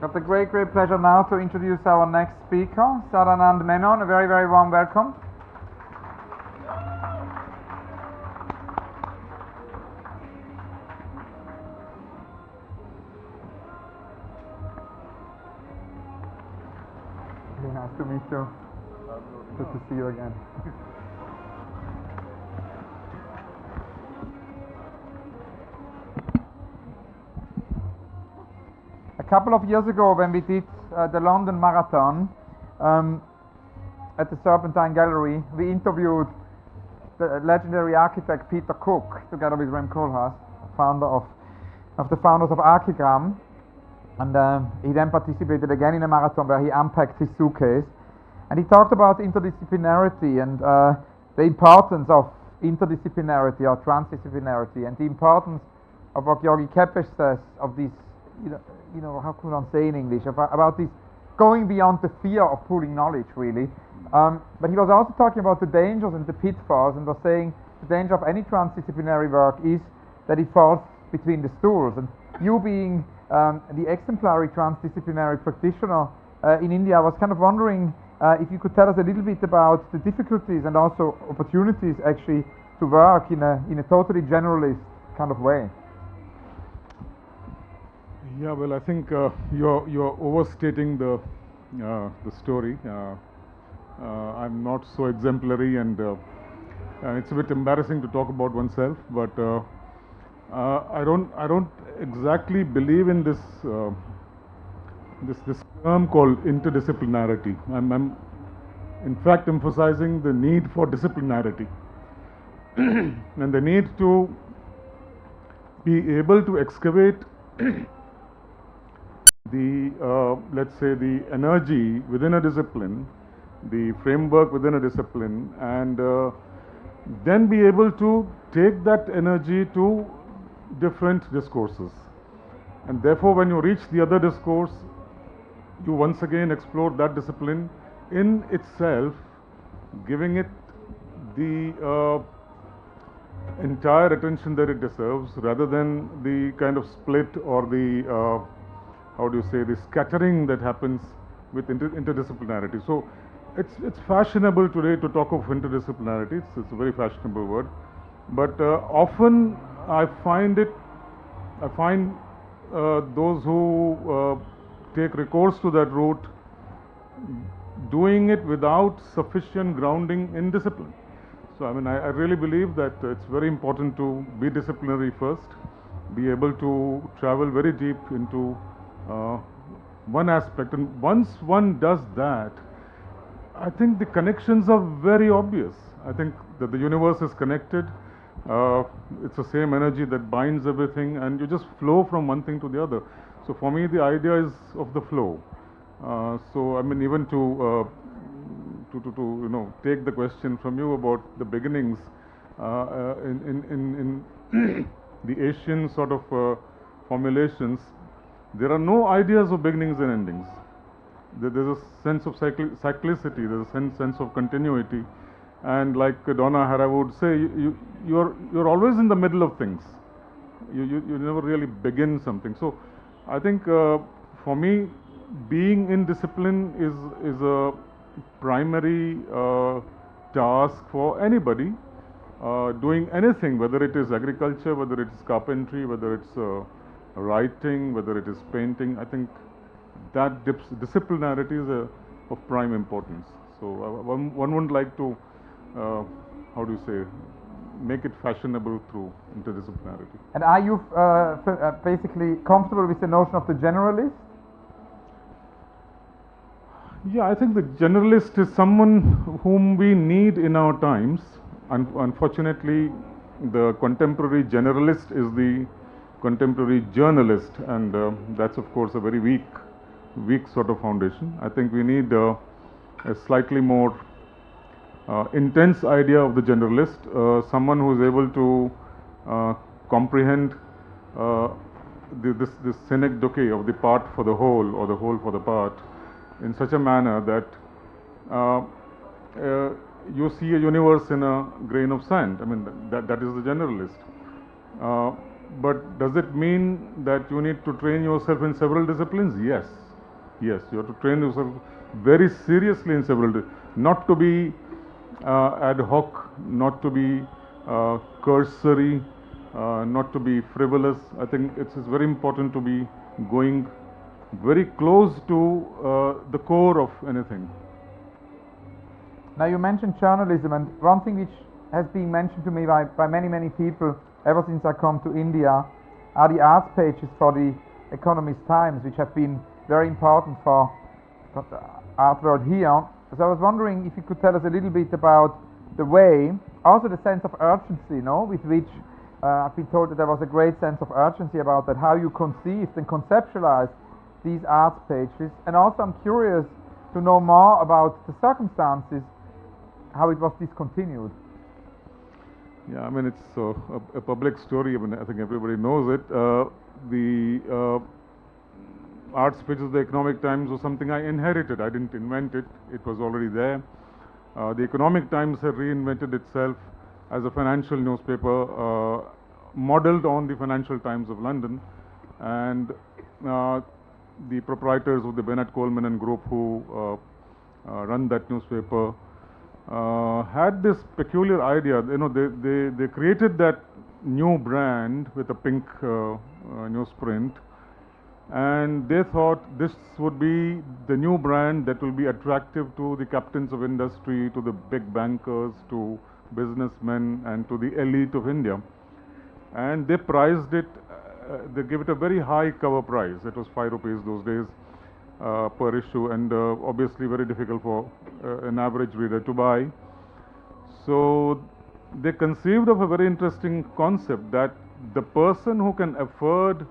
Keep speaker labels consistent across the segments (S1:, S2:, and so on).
S1: Got the great pleasure now to introduce our next speaker, Sadanand Menon. A very warm welcome. Really nice to meet you. Good to see you again. A couple of years ago, when we did the London Marathon at the Serpentine Gallery, we interviewed the legendary architect Peter Cook, together with Rem Koolhaas, founder of the founders of Archigram, and he then participated again in a marathon where he unpacked his suitcase, and he talked about interdisciplinarity and the importance of interdisciplinarity or transdisciplinarity, and the importance of what Georgi Kepes says of these, you know, how could one say in English, about this going beyond the fear of pooling knowledge, really. But he was also talking about the dangers and the pitfalls, and was saying the danger of any transdisciplinary work is that it falls between the stools. And you being the exemplary transdisciplinary practitioner in India, I was kind of wondering if you could tell us a little bit about the difficulties and also opportunities actually to work in a totally generalist kind of way.
S2: Yeah, well, I think you're overstating the story. I'm not so exemplary, and it's a bit embarrassing to talk about oneself. But I don't exactly believe in this term called interdisciplinarity. I'm in fact emphasizing the need for disciplinarity and the need to be able to excavate the let's say the energy within a discipline, the framework within a discipline, and then be able to take that energy to different discourses. And therefore, when you reach the other discourse, you once again explore that discipline in itself, giving it the entire attention that it deserves, rather than the kind of split or the how do you say, the scattering that happens with interdisciplinarity. So it's fashionable today to talk of interdisciplinarity. It's a very fashionable word, but often I find those who take recourse to that route doing it without sufficient grounding in discipline. So I mean, I really believe that it's very important to be disciplinary first, be able to travel very deep into one aspect, and once one does that, I think the connections are very obvious. I think that the universe is connected. It's the same energy that binds everything, and you just flow from one thing to the other. So for me, the idea is of the flow. So I mean, even to you know, take the question from you about the beginnings in the Asian sort of formulations, there are no ideas of beginnings and endings. There's a sense of cyclicity, there's a sense of continuity, and like Donna Haraway would say, you're always in the middle of things. You never really begin something. So I think for me, being in discipline is a primary task for anybody doing anything, whether it is agriculture, whether it is carpentry, whether it's writing, whether it is painting. I think that disciplinarity is of prime importance. So one wouldn't like to, how do you say, make it fashionable through interdisciplinarity.
S1: And are you basically comfortable with the notion of the generalist?
S2: Yeah, I think the generalist is someone whom we need in our times. Unfortunately, the contemporary generalist is the contemporary journalist, and that's of course a very weak sort of foundation. I think we need a slightly more intense idea of the generalist, someone who is able to comprehend this synecdoche of the part for the whole, or the whole for the part, in such a manner that you see a universe in a grain of sand. I mean, that is the generalist. But does it mean that you need to train yourself in several disciplines? Yes, Yes, you have to train yourself very seriously in several days. Not to be ad hoc, not to be cursory, not to be frivolous. I think it's very important to be going very close to the core of anything.
S1: Now you mentioned journalism, and one thing which has been mentioned to me by many people ever since I come to India are the arts pages for the Economist Times, which have been very important for the art world here. So I was wondering if you could tell us a little bit about the way, also the sense of urgency, with which I've been told that there was a great sense of urgency about that, how you conceived and conceptualized these arts pages. And also I'm curious to know more about the circumstances, how it was discontinued.
S2: Yeah, I mean, it's a public story. I mean, I think everybody knows it. The arts pages of the Economic Times was something I inherited. I didn't invent it. It was already there. The Economic Times had reinvented itself as a financial newspaper, modeled on the Financial Times of London. And the proprietors of the Menon group who run that newspaper had this peculiar idea. They created that new brand with a pink newsprint, and they thought this would be the new brand that will be attractive to the captains of industry, to the big bankers, to businessmen, and to the elite of India. And they priced it, they gave it a very high cover price. It was 5 rupees those days per issue, and obviously very difficult for an average reader to buy. So they conceived of a very interesting concept that the person who can afford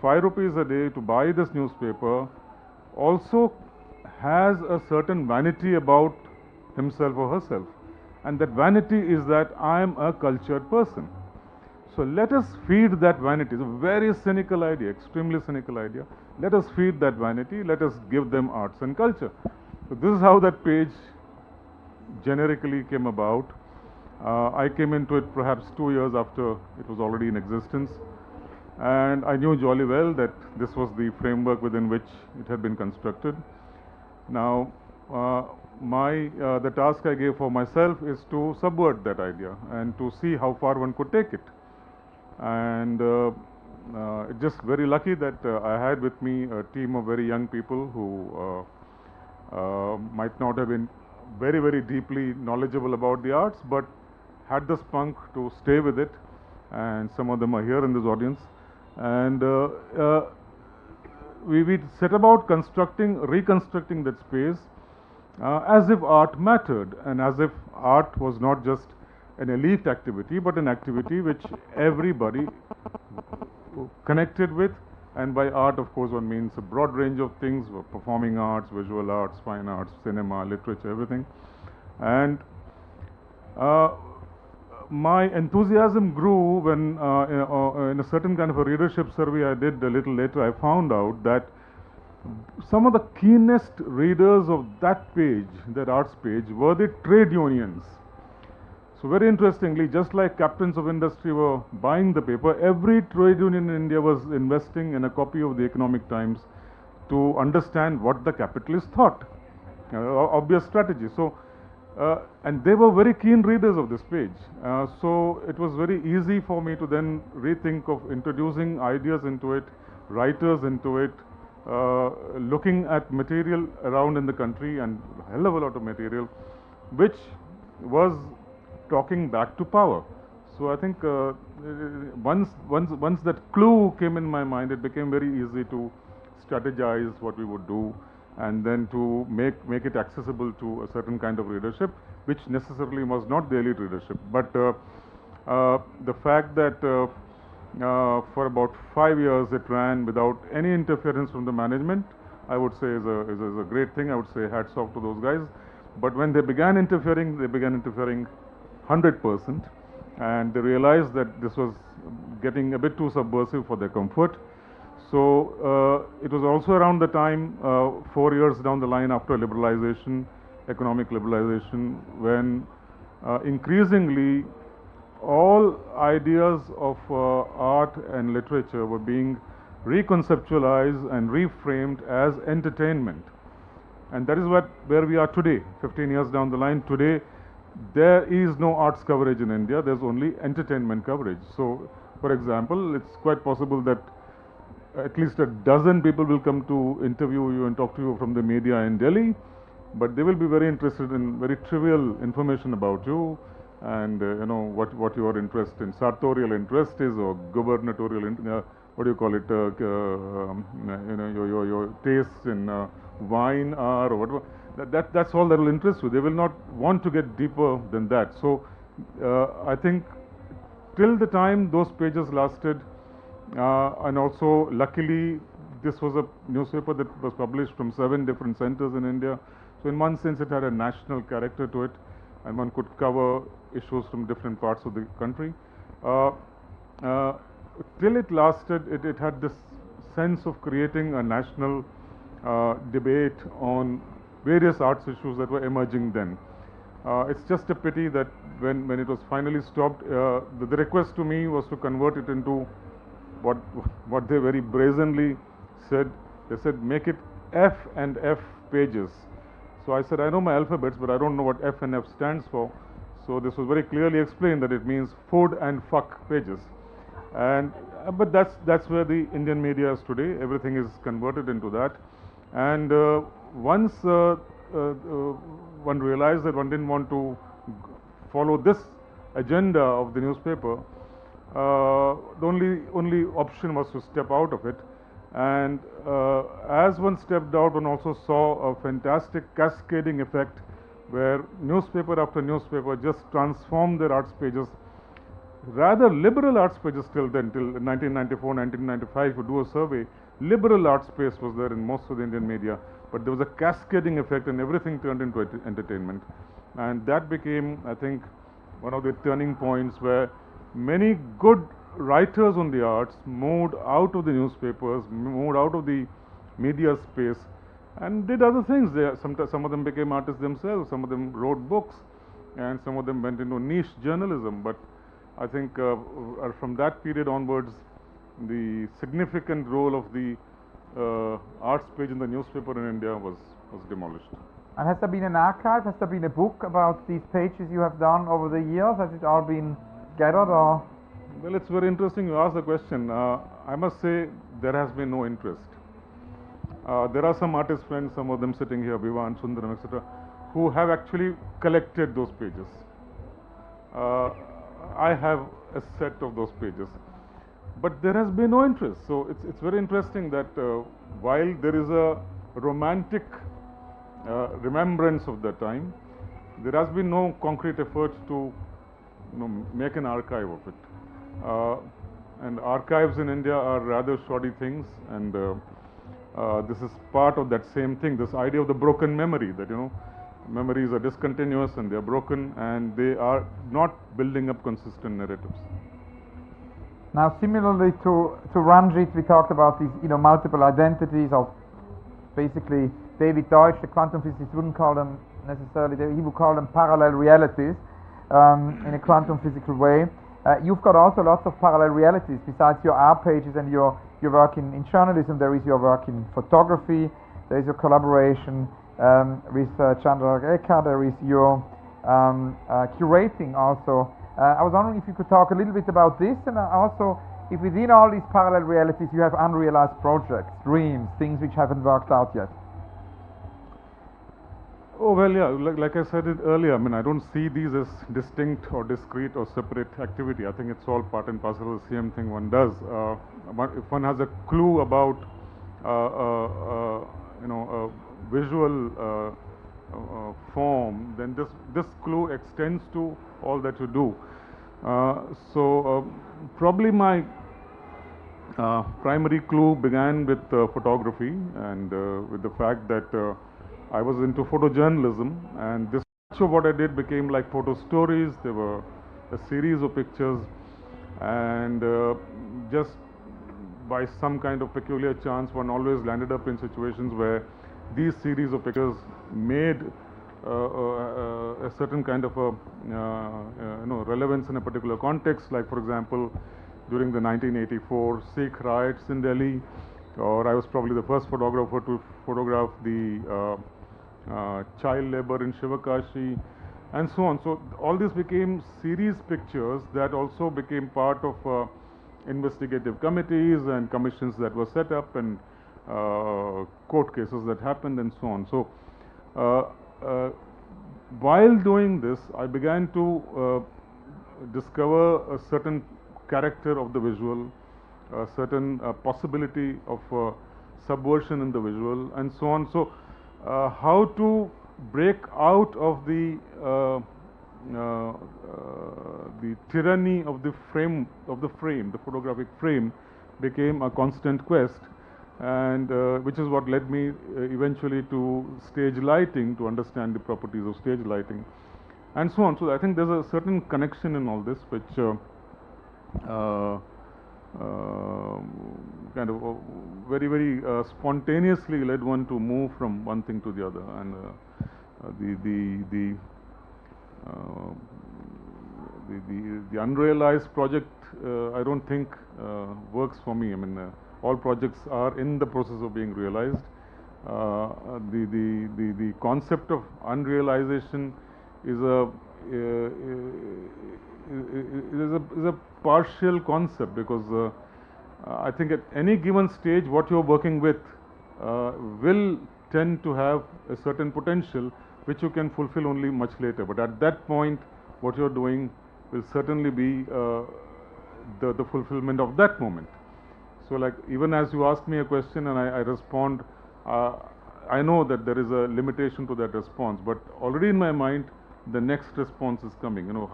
S2: 5 rupees a day to buy this newspaper also has a certain vanity about himself or herself. And that vanity is that I am a cultured person. So let us feed that vanity. It's a very cynical idea, extremely cynical idea. Let us feed that vanity. Let us give them arts and culture. So this is how that page generically came about. I came into it perhaps 2 years after it was already in existence. And I knew jolly well that this was the framework within which it had been constructed. Now, the task I gave for myself is to subvert that idea and to see how far one could take it. And it's just very lucky that I had with me a team of very young people who might not have been very deeply knowledgeable about the arts, but had the spunk to stay with it. And some of them are here in this audience. And we set about reconstructing that space as if art mattered, and as if art was not just an elite activity, but an activity which everybody connected with. And by art, of course, one means a broad range of things: performing arts, visual arts, fine arts, cinema, literature, everything. And my enthusiasm grew when in a certain kind of a readership survey I did a little later, I found out that some of the keenest readers of that page, that arts page, were the trade unions. So very interestingly, just like captains of industry were buying the paper, every trade union in India was investing in a copy of the Economic Times to understand what the capitalists thought. Obvious strategy. So, and they were very keen readers of this page. So it was very easy for me to then rethink of introducing ideas into it, writers into it, looking at material around in the country, and a hell of a lot of material, which was talking back to power. So I think once that clue came in my mind, it became very easy to strategize what we would do, and then to make it accessible to a certain kind of readership, which necessarily was not the elite readership. But the fact that for about 5 years it ran without any interference from the management, I would say is a great thing. I would say hats off to those guys. But when they began interfering 100%, and they realized that this was getting a bit too subversive for their comfort. So it was also around the time, 4 years down the line after liberalization, economic liberalization, when increasingly all ideas of art and literature were being reconceptualized and reframed as entertainment. And that is where we are today, 15 years down the line. Today, there is no arts coverage in India, there's only entertainment coverage. So, for example, it's quite possible that at least a dozen people will come to interview you and talk to you from the media in Delhi, but they will be very interested in very trivial information about you and what your interest in sartorial interest is, or gubernatorial what do you call it, your tastes in wine are, or whatever. That's all that will interest you. They will not want to get deeper than that. So I think till the time those pages lasted, and also luckily this was a newspaper that was published from 7 different centers in India. So in one sense it had a national character to it, and one could cover issues from different parts of the country. Till it lasted, it had this sense of creating a national debate on various arts issues that were emerging then. It's just a pity that when it was finally stopped, the request to me was to convert it into what they very brazenly said. They said, make it F and F pages. So I said, I know my alphabets, but I don't know what F and F stands for. So this was very clearly explained that it means food and fuck pages. And but that's where the Indian media is today. Everything is converted into that. And once one realized that one didn't want to follow this agenda of the newspaper, the only option was to step out of it. And as one stepped out, one also saw a fantastic cascading effect where newspaper after newspaper just transformed their arts pages, rather liberal arts pages till then, till 1994, 1995, to do a survey. Liberal arts space was there in most of the Indian media, but there was a cascading effect and everything turned into entertainment. And that became, I think, one of the turning points where many good writers on the arts moved out of the newspapers, moved out of the media space, and did other things. Some of them became artists themselves, some of them wrote books, and some of them went into niche journalism. But I think from that period onwards, the significant role of the arts page in the newspaper in India was demolished.
S1: And has there been an archive? Has there been a book about these pages you have done over the years? Has it all been gathered, or?
S2: Well, it's very interesting you ask the question. I must say there has been no interest. There are some artist friends, some of them sitting here, Vivan, Sundaram, etc., who have actually collected those pages. I have a set of those pages, but there has been no interest. So it's very interesting that while there is a romantic remembrance of that time, there has been no concrete effort to make an archive of it. And archives in India are rather shoddy things, and this is part of that same thing, this idea of the broken memory, that memories are discontinuous and they are broken and they are not building up consistent narratives.
S1: Now, similarly to Ranjit, we talked about these multiple identities, or basically David Deutsch, the quantum physicist, wouldn't call them necessarily, he would call them parallel realities in a quantum physical way. You've got also lots of parallel realities besides your art pages and your work in journalism. There is your work in photography, there is your collaboration with Chandra Rekha, there is your curating also. I was wondering if you could talk a little bit about this, and also if within all these parallel realities you have unrealized projects, dreams, things which haven't worked out yet.
S2: Oh, well, yeah, like I said it earlier, I mean, I don't see these as distinct or discrete or separate activity. I think it's all part and parcel of the same thing one does. If one has a clue about, a visual form, then this clue extends to all that you do. So probably my primary clue began with photography, and with the fact that I was into photojournalism, and this much of what I did became like photo stories. There were a series of pictures, and just by some kind of peculiar chance, one always landed up in situations where these series of pictures made a certain kind of a relevance in a particular context. Like, for example, during the 1984 Sikh riots in Delhi, or I was probably the first photographer to photograph the child labor in Shivakashi, and so on. So all this became series pictures that also became part of investigative committees and commissions that were set up, and court cases that happened, and so on. So while doing this, I began to discover a certain character of the visual, a certain possibility of subversion in the visual, and so on. So how to break out of the tyranny of the frame, the photographic frame, became a constant quest, and which is what led me eventually to stage lighting, to understand the properties of stage lighting, and so on. So I think there's a certain connection in all this, which kind of very spontaneously led one to move from one thing to the other, and the unrealized project I don't think works for me. I mean, all projects are in the process of being realized. The concept of unrealization is a partial concept, because I think at any given stage what you're working with will tend to have a certain potential which you can fulfill only much later. But at that point, what you're doing will certainly be the fulfillment of that moment. So, like, even as you ask me a question and I respond, I know that there is a limitation to that response, but already in my mind the next response is coming. You know,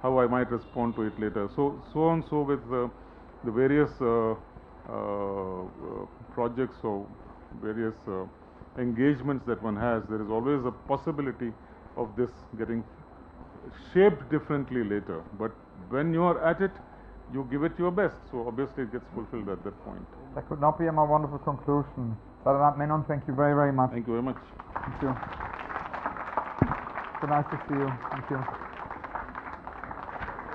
S2: how I might respond to it later. So on, so with the various projects or various engagements that one has, there is always a possibility of this getting shaped differently later. But when you are at it, you give it your best. So obviously it gets fulfilled at that point.
S1: That could not be a more wonderful conclusion. Sadanand, Menon, thank you very much.
S2: Thank you very much.
S1: Thank you. So nice to see you. Thank you.